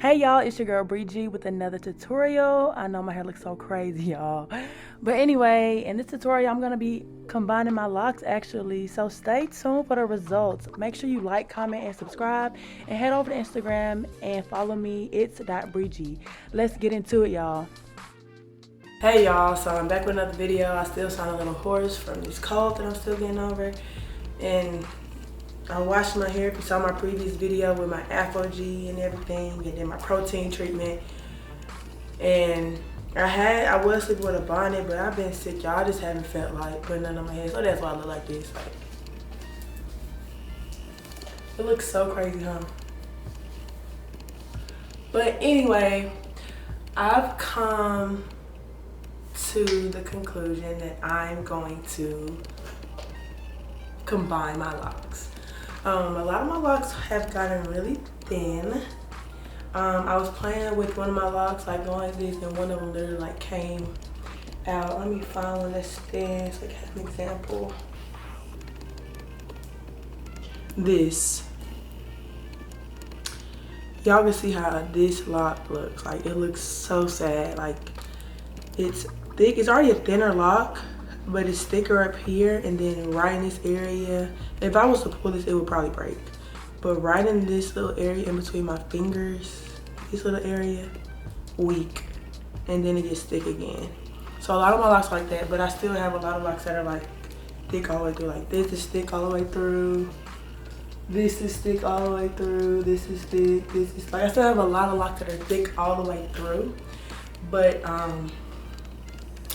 Hey y'all, it's your girl Bree G with another tutorial. I know my hair looks so crazy, y'all. But anyway, in this tutorial, I'm going to be combining my locks actually. So stay tuned for the results. Make sure you like, comment, and subscribe. And head over to Instagram and follow me. It's .BreeG. Let's get into it, y'all. Hey y'all, so I'm back with another video. I still sound a little hoarse from this cold that I'm still getting over. And I washed my hair if you saw my previous video with my Afro G and everything, and then my protein treatment. And I was sleeping with a bonnet, but I've been sick, y'all. I just haven't felt like putting none on my head, so that's why I look like this. Like, it looks so crazy, huh? But anyway, I've come to the conclusion that I'm going to combine my locks. A lot of my locks have gotten really thin. I was playing with one of my locks, like going like this, and one of them literally like came out. Let me find one that stands, like have an example. This. Y'all can see how this lock looks. Like, it looks so sad. Like, it's thick. It's already a thinner lock, but it's thicker up here, and then right in this area, if I was to pull this, it would probably break. But right in this little area in between my fingers, this little area, weak. And then it gets thick again. So a lot of my locks are like that, but I still have a lot of locks that are like thick all the way through. Like this is thick all the way through. This is thick all the way through. This is thick. This is like, I still have a lot of locks that are thick all the way through. But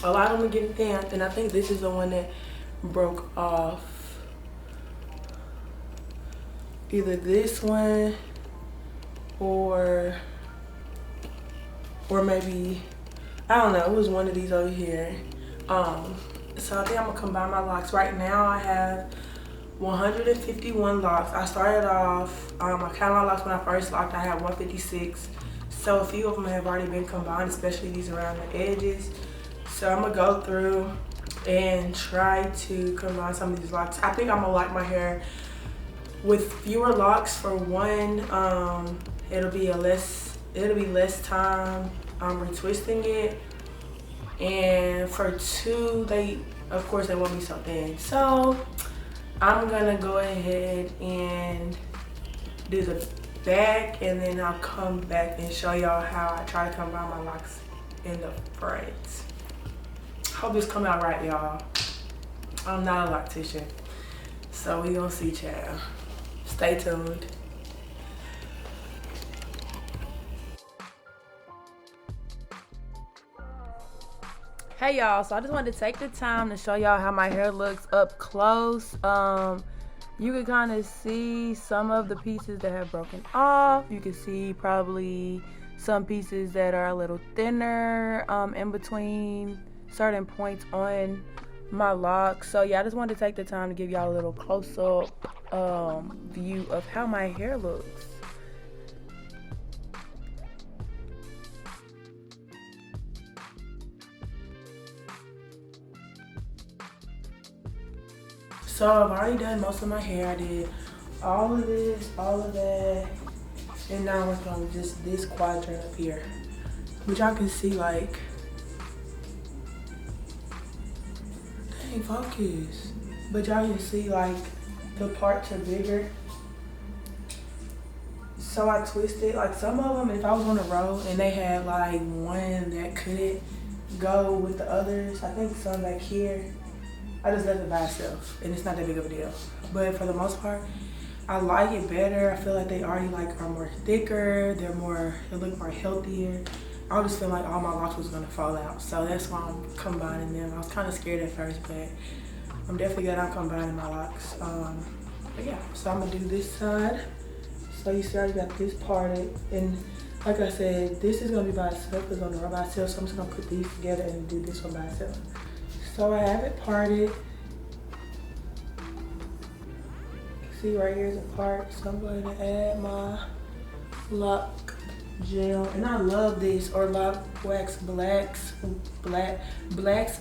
a lot of them are getting thin, and I think this is the one that broke off. Either this one or maybe, I don't know, it was one of these over here. So I think I'm gonna combine my locks. Right now I have 151 locks. I started off, I counted my locks when I first locked, I had 156. So a few of them have already been combined, especially these around the edges. So I'm gonna go through and try to combine some of these locks. I think I'm gonna lock my hair with fewer locks. For one, it'll be less time retwisting it, and for two, of course they won't be so thin. So I'm gonna go ahead and do the back, and then I'll come back and show y'all how I try to combine my locks in the front. Hope this come out right, y'all. I'm not a loctician, so we gonna see, child. Stay tuned. Hey y'all, so I just wanted to take the time to show y'all how my hair looks up close. You can kind of see some of the pieces that have broken off. You can see probably some pieces that are a little thinner in between certain points on my locks. So yeah, I just wanted to take the time to give y'all a little close-up view of how my hair looks. So I've already done most of my hair. I did all of this, all of that, and now I'm working on just this quadrant up here, which y'all can see, like, dang, focus. But y'all can see, like, the parts are bigger. So I twisted, like, some of them, if I was on a row and they had like one that couldn't go with the others, I think some back here, I just left it by itself, and it's not that big of a deal. But for the most part, I like it better. I feel like they already like are more thicker. They look more healthier. I just feel like all my locks was gonna fall out, so that's why I'm combining them. I was kind of scared at first, but I'm definitely glad I'm combining my locks. But yeah, so I'm gonna do this side. So you see I already got this parted, and like I said, this is gonna be by itself. It's gonna run by itself, so I'm just gonna put these together and do this one by itself. So I have it parted. See right here's a part. So I'm going to add my lock gel, and I love this, or lock wax blacks black wax,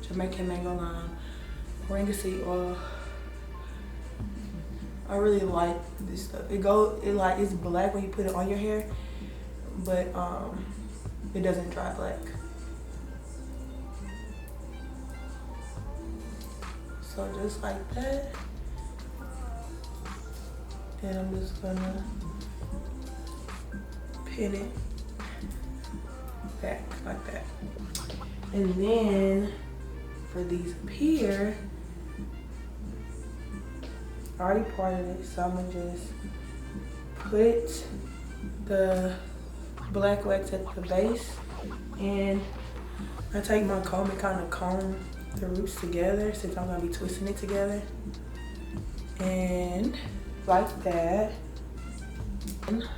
Jamaican mango lime, oregano seed oil, I really like this stuff. It's black when you put it on your hair, but it doesn't dry black. So just like that. And I'm just gonna pin it back like that. And then for these up here, I already parted it, so I'm gonna just put the black wax at the base, and I take my comb and kind of comb the roots together since I'm gonna be twisting it together. And like that. And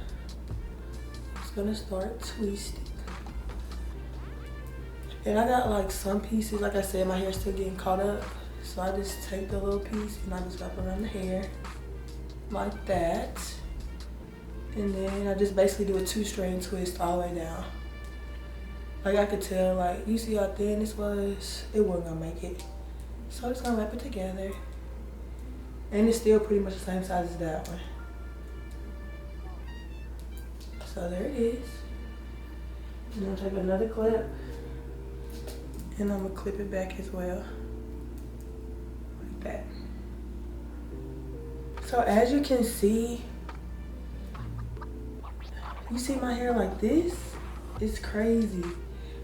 it's gonna start twisting. And I got like some pieces, like I said, my hair's still getting caught up. So I just take the little piece and I just wrap around the hair like that. And then I just basically do a 2-strand twist all the way down. Like I could tell, like, you see how thin this was? It wasn't gonna make it. So I'm just gonna wrap it together. And it's still pretty much the same size as that one. So there it is. And I'm gonna take another clip and I'm gonna clip it back as well. Like that. So as you can see, you see my hair like this? It's crazy.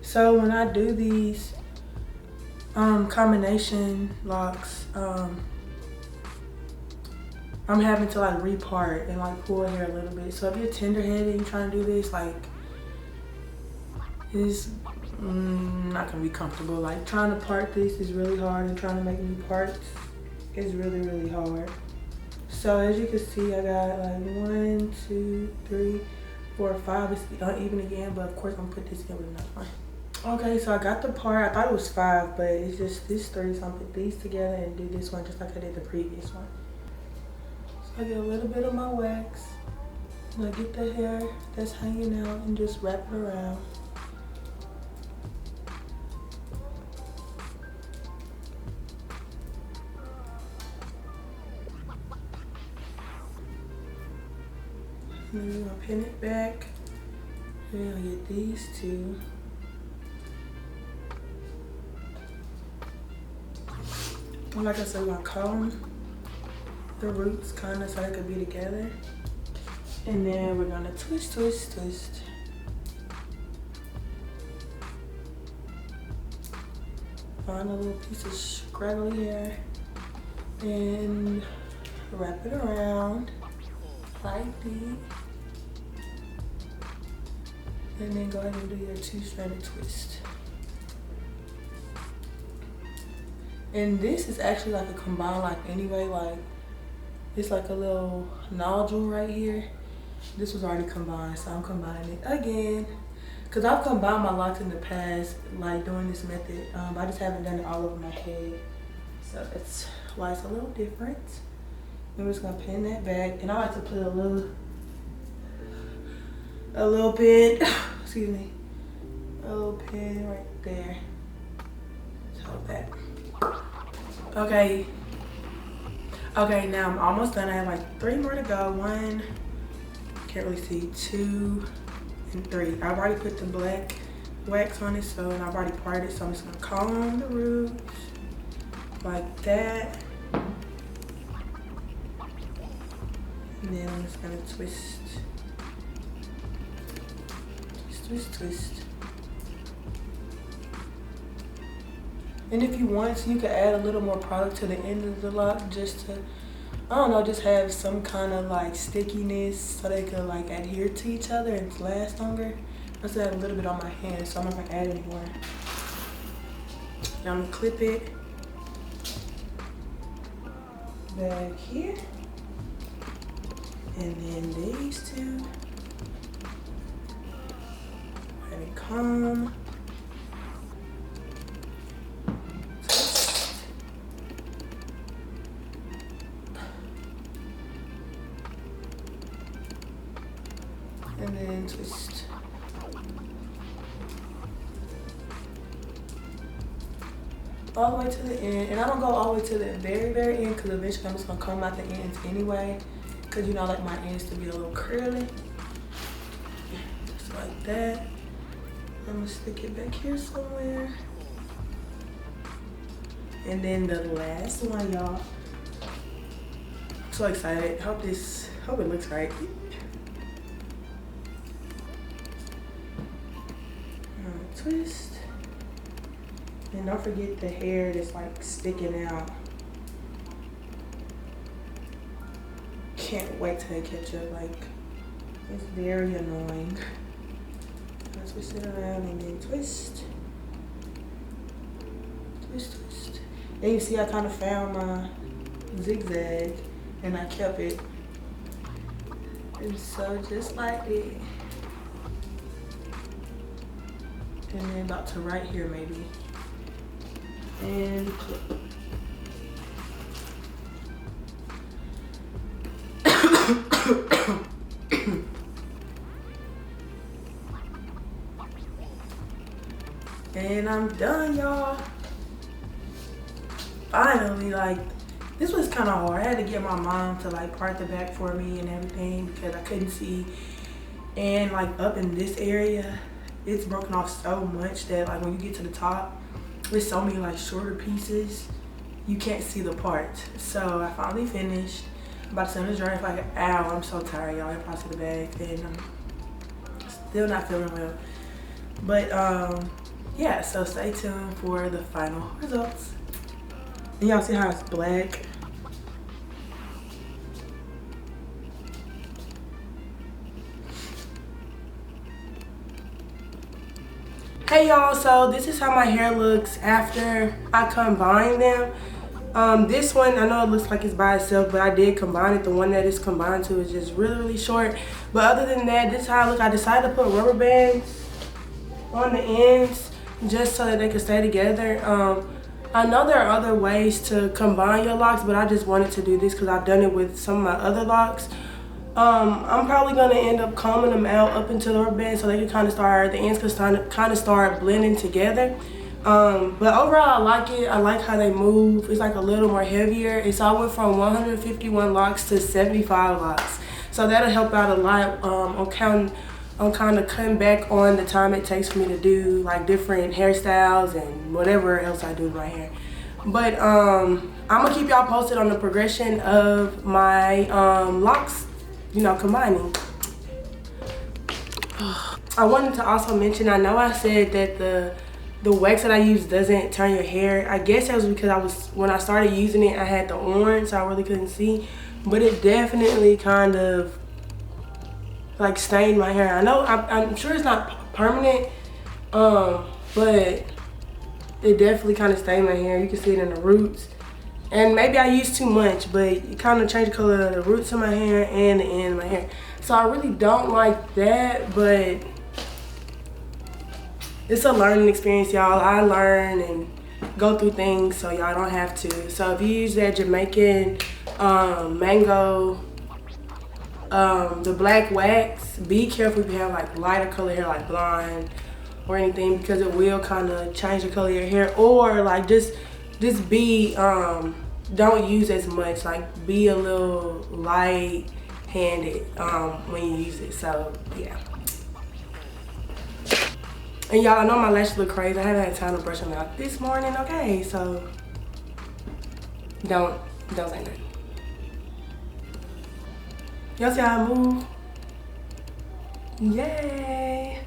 So when I do these combination locks, I'm having to like repart and like pull hair a little bit. So if you're tender-headed and you're trying to do this, like, it's not gonna be comfortable. Like trying to part this is really hard, and trying to make new parts is really, really hard. So as you can see, I got like 1, 2, 3, 4, 5. It's uneven again, but of course I'm gonna put this in with another one. Okay, so I got the part. I thought it was 5, but it's just this 3. So I'm gonna put these together and do this one just like I did the previous one. So I get a little bit of my wax, and I get the hair that's hanging out and just wrap it around. And then we're gonna pin it back. And I'll get these 2. And like I said, we're gonna comb the roots kind of so they could be together. And then we're gonna twist, twist, twist. Find a little piece of scraggly hair and wrap it around like this. And then go ahead and do your 2-stranded twist. And this is actually like a combined lock anyway, like it's like a little nodule right here. This was already combined, so I'm combining it again. Cause I've combined my locks in the past, like doing this method. I just haven't done it all over my head. So that's why it's a little different. I'm just gonna pin that back. And I like to put a little pin, excuse me, a little pin right there. So that. Okay, now I'm almost done. I have like 3 more to go. 1, can't really see, 2, and 3. I've already put the black wax on it, and I've already parted it, so I'm just gonna comb the roots like that. And then I'm just gonna twist, twist, twist, twist. And if you want, you could add a little more product to the end of the lock just to, I don't know, just have some kind of like stickiness so they could like adhere to each other and last longer. I still have a little bit on my hand, so I'm not gonna add any more. Now I'm gonna clip it back here. And then these 2. Let me comb. And then twist. all the way to the end. And I don't go all the way to the very end because eventually I'm just gonna comb out the ends anyway. Cause you know, I like my ends to be a little curly. Just like that. I'm gonna stick it back here somewhere. And then the last one, y'all. I'm so excited. Hope it looks right. Twist. And don't forget the hair that's like sticking out. Can't wait till it catch up. Like, it's very annoying. Let's twist it around and then twist. Twist, twist. And you see I kind of found my zigzag and I kept it. And so just like it. And then about to right here maybe. And clip. And I'm done, y'all. Finally, like, this was kind of hard. I had to get my mom to like part the back for me and everything because I couldn't see. And like up in this area, it's broken off so much that like when you get to the top, there's so many like shorter pieces, you can't see the part. So I finally finished. I'm about to send the dryer for like an hour. I'm so tired, y'all. I probably see the bag and I'm still not feeling well. But yeah, so stay tuned for the final results. And y'all see how it's black? Hey y'all, so this is how my hair looks after I combine them. This one, I know it looks like it's by itself, but I did combine it. The one that it's combined to is just really short. But other than that, this is how I look. I decided to put rubber bands on the ends just so that they can stay together. I know there are other ways to combine your locks, but I just wanted to do this because I've done it with some of my other locks. I'm probably gonna end up combing them out up into the rubber band so they can kind of start, the ends can kind of start blending together. But overall, I like it. I like how they move. It's like a little more heavier. And so I went from 151 locks to 75 locks. So that'll help out a lot on kind of cutting back on the time it takes for me to do like different hairstyles and whatever else I do with my hair. But I'm gonna keep y'all posted on the progression of my locks, you know, combining. I wanted to also mention, I know I said that the wax that I use doesn't turn your hair. I guess that was because when I started using it, I had the orange, so I really couldn't see. But it definitely kind of like stained my hair. I know, I'm sure it's not permanent, but it definitely kind of stained my hair. You can see it in the roots. And maybe I used too much, but it kind of changed the color of the roots of my hair and the end of my hair. So I really don't like that, but it's a learning experience, y'all. I learn and go through things so y'all don't have to. So if you use that Jamaican mango, the black wax, be careful if you have like lighter color hair like blonde or anything, because it will kind of change the color of your hair. Or like just be don't use as much, like be a little light handed when you use it. So yeah. And y'all, I know my lashes look crazy. I haven't had time to brush them out this morning, okay? So don't say nothing. Y'all see how I move? Yay!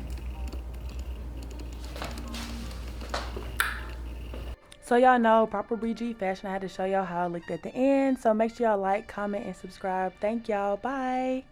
So y'all know, proper BG fashion, I had to show y'all how I looked at the end. So make sure y'all like, comment, and subscribe. Thank y'all. Bye.